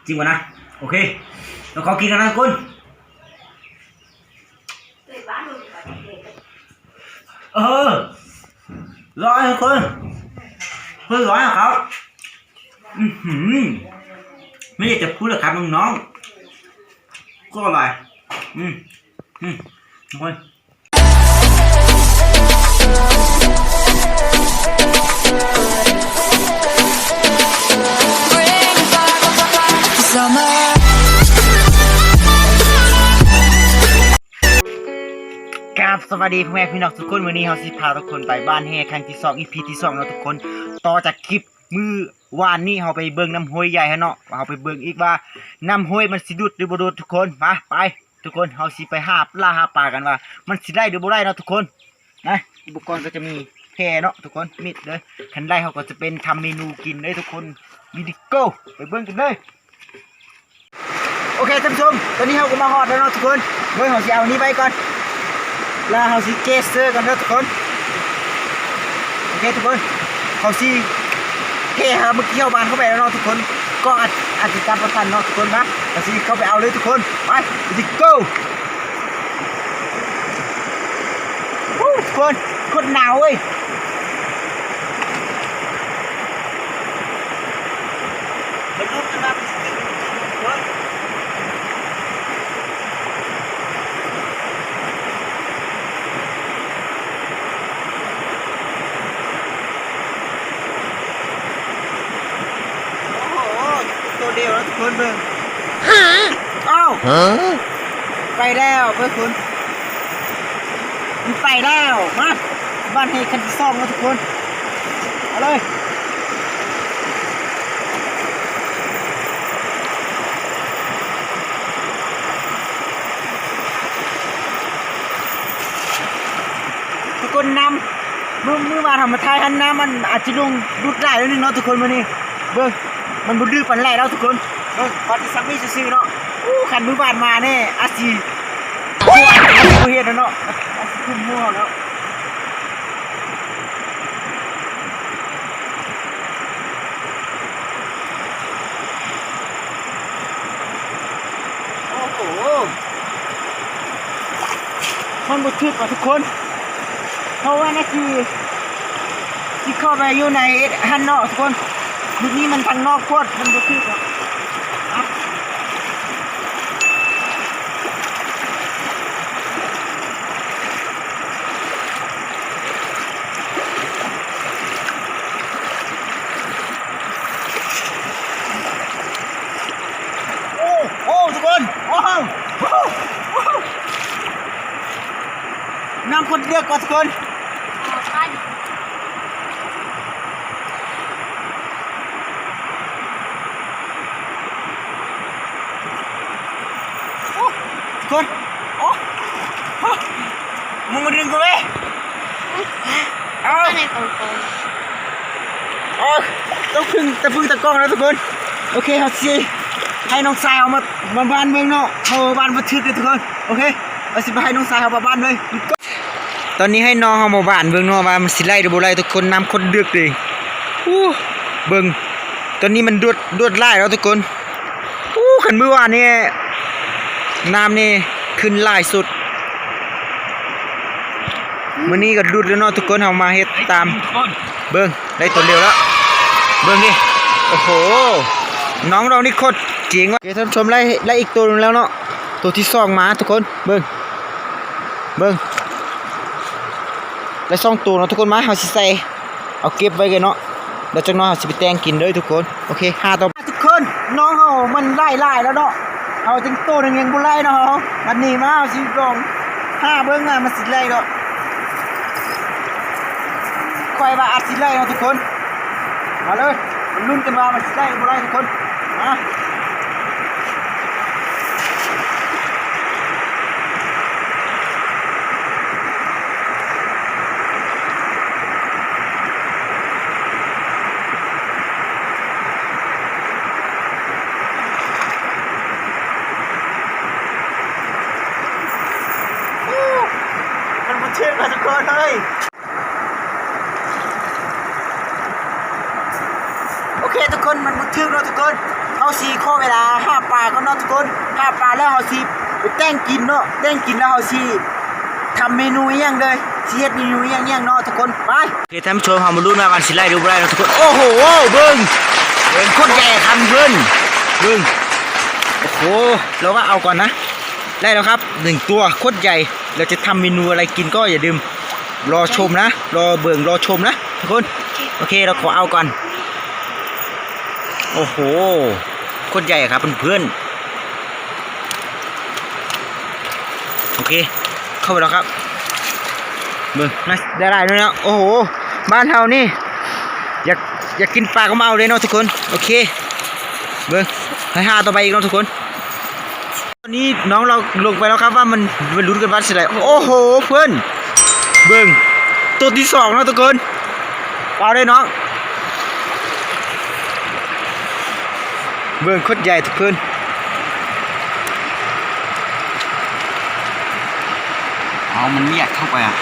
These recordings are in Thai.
จริงวะนะโอเคเราขอกินกันนะคุณร้อยคุณเพื่อร้อยครับไม่อยากจะพูดหรอกครับน้องๆก็อร่อยทุกคนครับสวัสดีพ่อแม่พี่น้องทุกคนวันนี้เราสิพาทุกคนไปบ้านแห่ครั้งที่2 EP ที่2แล้วทุกคนต่อจากคลิปมือวานนี้เราไปเบิ่งน้ำห้วยใหญ่ฮะเนาะเราไปเบิ่งอีกว่าน้ำห้วยมันสิดุดหรือบ่ดุดทุกคนมาไปทุกคนเราสิไปหาปลากันว่ามันสิได้หรือบ่ได้เนาะทุกคนนะอุปกรณ์ก็จะมีแพเนาะทุกคนมิดเลยคันได้เราก็จะเป็นทำเมนูกินเลยทุกคนวิดีโก้ไปเบิ่งกันเลยโอเคท่านผู้ชมตอนนี้เราก็มาฮอดแล้วเนาะทุกคนเดี๋ยวเราสิเอานี้ไปก่อนแล้วเราสิเกสเซอร์กันนะทุกคนโอเคทุกคนเขาสิเฮ้เมื่อกี้เข้าบ้านเข้าไปแล้วเนาะทุกคนก็อาจจะการประทันเนาะทุกคนนะเราสิเข้าไปเอาเลยทุกคนไปดิโก้ทุกคนโคตรหนาวเว้ยมันรุดขึ้นมาเป็นสิ่งทุกคนตัวเดียวแล้วทุกคนเบิ่งอ้าวไปแล้วเพื่อนคุณมันไปแล้วมาบ้านเฮคันที่2แล้วทุกคนเอาเลยทุกคนนำมือมาทำมาทายทันน้ำมันอาจจะลงรุดได้แล้วนึงเนาะทุกคนวันนี้เบิ่งมันบุดื้อปันแรกแล้วทุกคนพอที่ซักนี่ซื้อเนาะขันมือบานมาแน่อาซีผู้เฮ็ดแล้วเนาะอาซีคุ้มมั่วแล้วโอ้โหมันบุทึกกว่าทุกคนเพราะว่านี่คือที่เข้าไปอยู่ในฮันเนาะทุกคนลูกนี้มันทางนอกโคตรมันบุทึกอ่ะโอ้ทุกคนว้าวน้ำคนเดือดกว่าทุกคนคนโอ้มึงมาดึงกูไหมเอาต้องพึ่งตะกล้องแล้วทุกคนโอเคครับสิให้น้องสายเอามาบ้านเมืองเนาะเขาบ้านมาทึกเลยทุกคนโอเคเอาสิไปให้น้องสายเอามาบ้านเลยตอนนี้ให้น้องเอามาบ้านเมืองเนาะว่ามันสิไล่หรือบ่ไล่ทุกคนน้ำคนเดือดเลยเบิ่งตอนนี้มันดวดไล่แล้วทุกคนขันมือวานนี่น้ำนี่ขึ้นไล่สุดมื้อนี้ก็ดุดแล้วเนาะทุกคนเอามาเฮ็ดตามเบิ่งได้ตัวเดียวแล้วเบิ่งนี่โอ้โหน้องเรานี่โคตรเจ๋งว่ะเดี๋ยวท่านชมไล่อีกตัวนึงแล้วเนาะตัวที่2มาทุกคนเบิ่งได้2ตัวเนาะทุกคนมาเฮาสิใส่เอาเก็บไว้กันเนาะเดี๋ยวจักหน่อยเฮาสิไปแต่งกินเลยทุกคนโอเค5ตัวทุกคนน้องเฮามันไล่แล้วเนาะเอาถึงตัวนึงยังบ่ไล่เนาะบัดนี้มาเอาสิลอง5เบิ่งอ่ะมันสิไล่เนาะค่อยว่าอาจสิไล่เนาะทุกคนมาเลยลุ้นกันว่ามันสิได้บ่ได้ทุกคนมามันบ่เชื่อกันทุกคนเลย โอเคทุกคนมันบันทึกแล้วทุกคนเอา4 ข้อเวลา ทุกคนลาบปลาแล้วเฮาสิไปแต่งกินเนาะแต่งกินแล้วเฮาสิทำเมนูอีหยังเลยสิเฮ็ดเมนูอีหยังเนาะทุกคนไปโอเคท่านผู้ชมเฮามาลุ้นว่ามันสิไล่ดูบ่ได้เนาะทุกคนโอ้โหเบิ่งโคตรใหญ่คันเบิ่งโอ้โหเราก็เอาก่อนนะได้แล้วครับ1ตัวโคตรใหญ่เราจะทำเมนูอะไรกินก็อย่าลืมรอชมนะรอเบิ่งรอชมนะทุกคนโอเคเราขอเอาก่อนโอ้โหโคตรใหญ่ครับเพื่อนๆโอเคเข้าไปแล้วครับเบิ่งนะได้ด้วยนะโอ้โหบ้านเฮานี่อยากกินปลาก็มาเอาเลยเนาะทุกคนโอเคเบิ่งให้หาต่อไปอีกเนาะทุกคนตอนนี้น้องเราลงไปแล้วครับว่ามันลุ้นกันว่าสิอะไรโอ้โหเพื่อนเบิ่งตัวที่2แล้วทุกคนเอาได้น้องเบิ่งโคตรใหญ่ทุกคนเอามันเรียกเข้าไปอ่ะ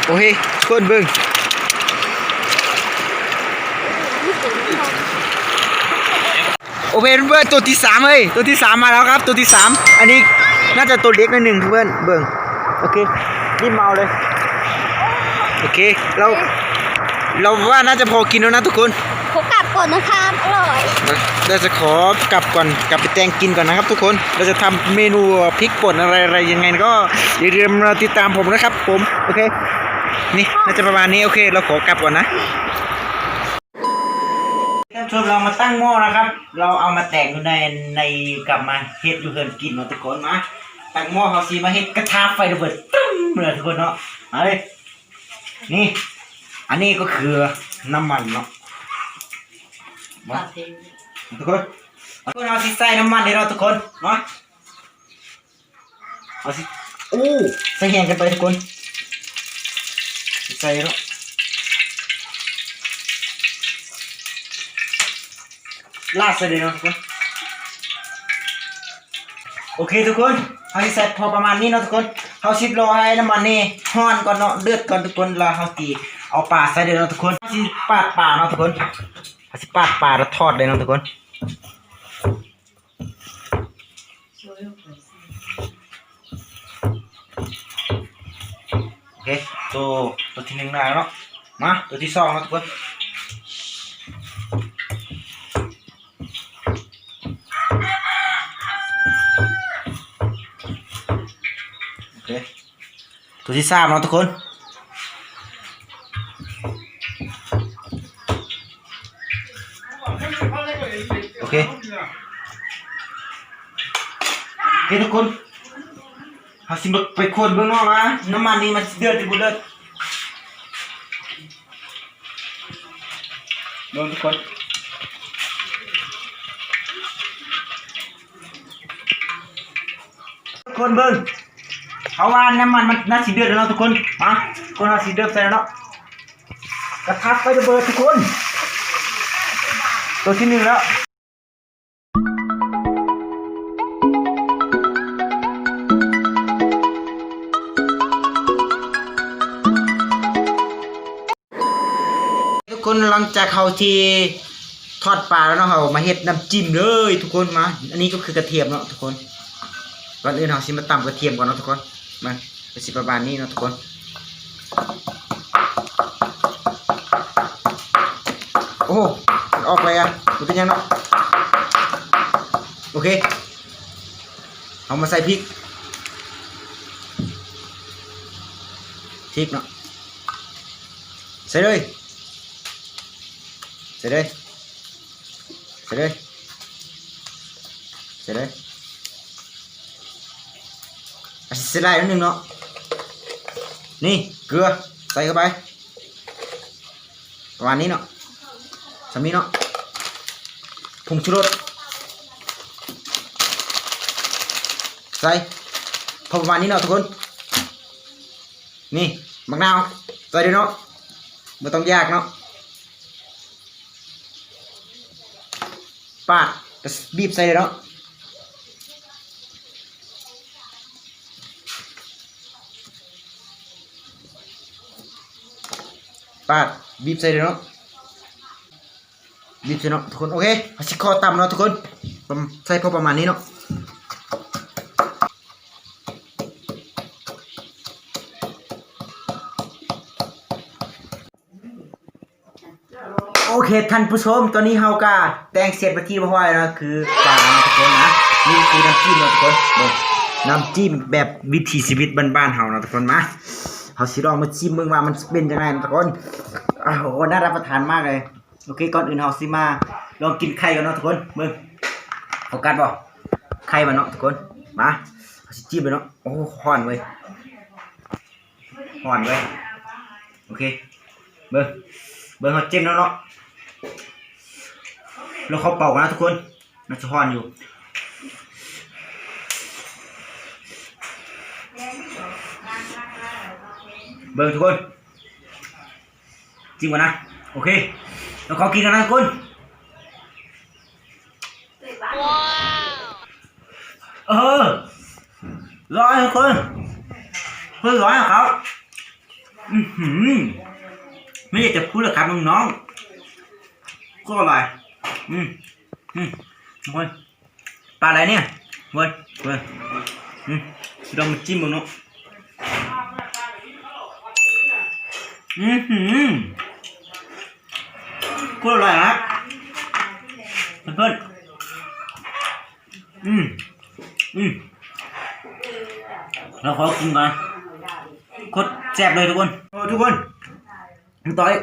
โอเคทุกคนเบิ่งโอเคเพื่อนตัวที่3เฮ้ยตัวที่3มาแล้วครับตัวที่3อันนี้น่าจะตัวเล็กนิดนึงเพื่อนเบิ่งโอเครีบเมาเลยโอเคเราว่าน่าจะพอกินแล้วนะทุกคนขอกลับก่อนนะครับอร่อยเราจะขอกลับก่อนกลับไปแต่งกินก่อนนะครับทุกคนเราจะทำเมนูพริกป่นอะไรยังไงก็อย่าลืมติดตามผมนะครับผมโอเคนี่น่าจะประมาณนี้โอเคเราขอกลับก่อนนะท่านผู้ชมเรามาตั้งหม้อนะครับเราเอามาแต่งอยู่ในกลับมาเฮ็ดอยู่เฮือนกินเนาะทุกคนมาตั้งหม้อเขาสิมาเฮ็ดกระทะไฟระเบิดตึ้มเลยทุกคนเนาะมาเลยนี่อันนี้ก็คือน้ำมันเนาะทุกคนเอาสิใส่น้ำมันเดี๋ยวเราทุกคนเนาะเอาสิโอ้ใส่แห้งกันไปทุกคนใส่แล้วลาดใส่เลยเนาะทุกคนโอเคทุกคนเอาสิใส่พอประมาณนี้เนาะทุกคนเอาสิรอให้น้ำมันนี่ร้อนก่อนเนาะเดือดก่อนทุกคนแล้วเอาตีเอาปลาใส่เลยเนาะทุกคนเอาสิปาดปลาเนาะทุกคนเอาสิปาดปลาแล้วทอดเลยเนาะทุกคนโอเคตัวที่1ได้แล้วเนาะมาตัวที่2เนาะทุกคนโอเคตัวที่3เนาะทุกคนโอเคทุกคนเอาสิไปคนเบื้องนอกนะน้ำมันนี่มันเดือดอยู่บนเดือดลองทุกคนเบิ้งเอาว่าน้ำมันน่าสิเดือดแล้วเนาะทุกคนมาคนเอาสิเดือดใส่แล้วเนาะกระทะไฟระเบิดทุกคนตัวที่1แล้วทุกคนหลังจากเขาที่ทอดปลาแล้วเนาะเขามาเฮ็ดน้ำจิ้มเลยทุกคนมาอันนี้ก็คือกระเทียมเนาะทุกคนก่อนอื่นเราสิมาตำกระเทียมก่อนเนาะทุกคนมาเป็นสิประมาณนี้เนาะทุกคนโอ้ออกไปอ่ะมันเป็นยังเนาะโอเคเอามาใส่พริกเนาะใส่เลยใส่เลยใส่ไล่นิดนึงเนาะนี่เกลือใส่เข้าไปประมาณนี้เนาะสามีเนาะผงชูรสใส่พอประมาณนี้เนาะทุกคนนี่มะนาวใส่ด้วยเนาะไม่ต้องยากเนาะปาดบีบใส่เลยเนาะปาดบีบใส่เลยเนาะ บีบใส่เนาะทุกคนโอเคเอาสิคอตำเนาะทุกคนใส่พอประมาณนี้เนาะโอเคท่านผู้ชมตอนนี้เฮาก็แต่งเสร็จไปที่ห้อยแล้วคือปลาทุกคนนะนี่คือน้ำจิ้มเนาะทุกคนน้ำจิ้มแบบวิถีชีวิตบ้านๆเฮาเนาะทุกคนมาเฮาสิลองมาชิมเบิ่งว่ามันเป็นจังไงทุกคนโอ้โหน่ารับประทานมากเลยโอเคก่อนอื่นเฮาสิมาลองกินไข่กันเนาะทุกคนเบิ่งโฟกัสบ่ไข่มาเนาะทุกคนมาเฮาสิจิ้มไปเนาะโอ้ฮ้อนเว้ยฮ้อนเว้ยโอเคเบิ่งเฮาจิ้มแล้วเนาะแล้วเขาเป่ากันนะทุกคนมันจะฮ้อนอยู่เบิ่งทุกคนจิ้มก่อนนะโอเคแล้วเขากินกันนะทุกคนร้อยทุกคนเฮ้ยร้อยอะครับไม่อยากจะพูดเลยครับน้องๆก็อร่อยทุกคนปลาอะไรเนี่ยเว้ยลองมาจิ้มมึงเนาะก็อร่อยครับเพื่อนเราขอกินก่อนโคตรแซ่บเลยทุกคนทุกคนต่อย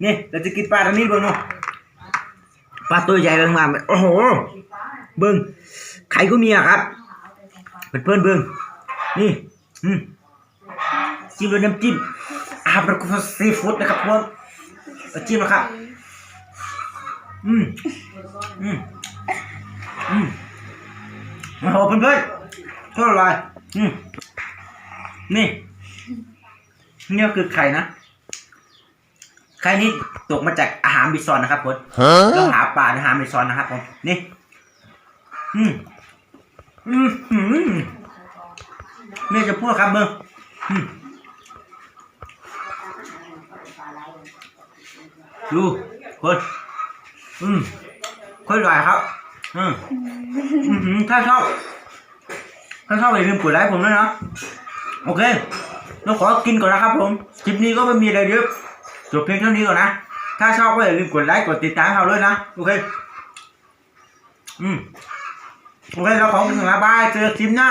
นี่เราจะกินปลาตัวนี้เบิ่งเนาะปลาตัวใหญ่เบิ่งมาโอ้โหเบิ่งไข่ก็มีอะครับเพื่อนเบิ่งนี่จิ้มด้วยน้ำจิ้มเป็นซีฟู้ดนะครับพวกจิ้มนะครับโอ้โหเพื่อนๆก็อร่อยนี่นี่คือไข่นะไข่นี้ตกมาจากอาหารบิซอนนะครับผมเราหาปลาในอาหารบิซอนนะครับผมนี่นี่จะพูดครับเบอร์ดูคนค่อยอร่อยครับถ้าชอบอย่าลืมกดไลค์ผมด้วยนะโอเคเราขอกินก่อนนะครับผมคลิปนี้ก็ไม่มีอะไรเยอะจบเพียงเท่านี้ก่อนนะถ้าชอบก็อย่าลืมกดไลค์กดติดตามเราด้วยนะโอเคโอเคเราขอกินก่อนนะบายเจอคลิปหน้า